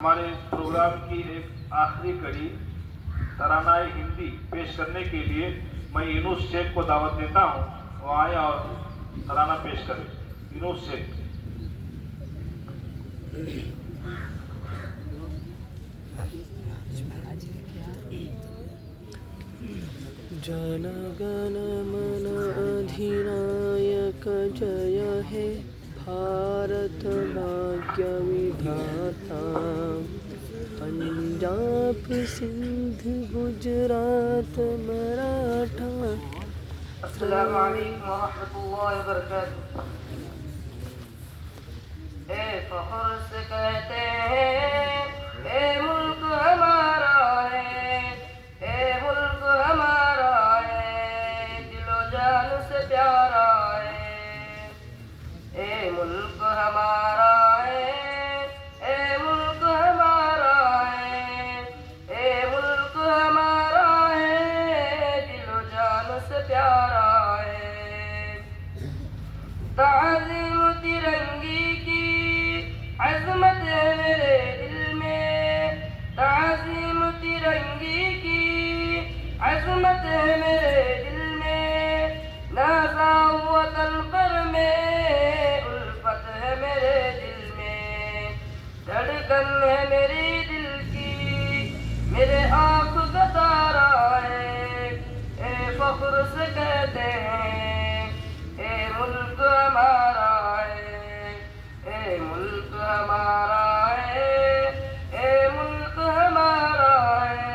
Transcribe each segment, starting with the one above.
हमारे प्रोग्राम की एक आखिरी कड़ी तरानाए हिंदी पेश करने के लिए मैं यूनुस शेख को दावत देता हूं, वो आए और तराना पेश करें। यूनुस शेख। जन गण मन अधिनायक जय हे भारत भाग्य विधाता। पंजाब सिंध गुजरात मराठा। अस्सलामु अलैकुम वरहमतुल्लाहि वबरकातुह। ए फख्र से कहते हैं ए मुल्क हमारा है, ए मुल्क हमारा है, दिलो जान से प्यारा है। ए मुल्क हमारा है, ए मुल्क हमारा है, ए मुल्क हमारा है, दिलो जान से प्यारा है। ताज़ीम तिरंगी की अज़मत है मेरे दिल में, ताज़ीम तिरंगी की अज़मत है मेरे दिल में। नाज़ा वतन पर में उल्फत है मेरे दिल में, धड़कन है मेरी दिल की, मेरे आँख का तारा है। ए फख्र से कहते हैं ए मुल्क हमारा है, ए मुल्क हमारा है, ए मुल्क हमारा है,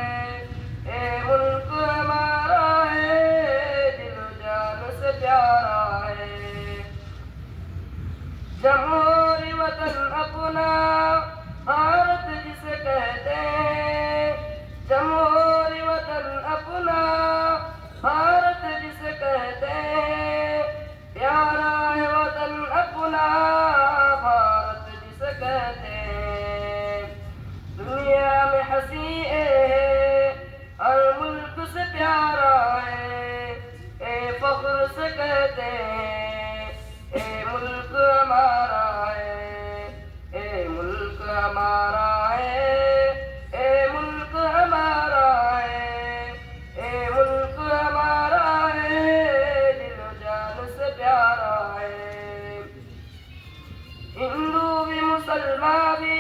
ए मुल्क हमारा है, दिलो जान से प्यारा है। जमहूरी वतन अपना भारत जिसे कहते हैं, जमहूरी वतन अपना भारत जिसे कहते हैं। प्यारा है वतन अपना भारत जिसे कहते हैं। दुनिया में हंसी है हर मुल्क से प्यारा है। ए फख्र से कहते हैं ए मुल्क हमारा है, ए मुल्क हमारा है, ए मुल्क हमारा है, ए मुल्क हमारा है, दिलो जान से प्यारा है। हिंदू भी मुसलमान भी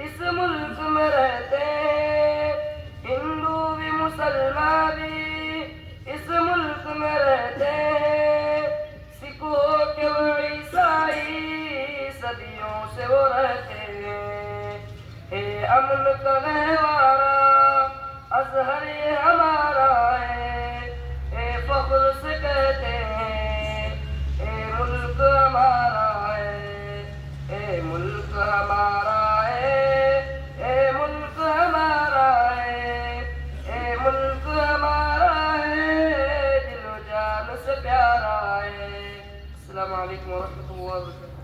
इस मुल्क में रहते हैं, हिंदू भी मुसलमान भी इस मुल्क में रहते हैं। सिख हो के वो ईसाई सदियों से वो रहते हैं। हे अमन का गहवारा अजहर ये हमारा है। ए फख्र से कहते हैं ए मुल्क हमारा है, ए मुल्क हमारा है, ए मुल्क हमारा है, ए मुल्क हमारा है, दिलो जान से प्यारा है। अस्सलामु अलैकुम वरहमतुल्लाहि वबरकातुह।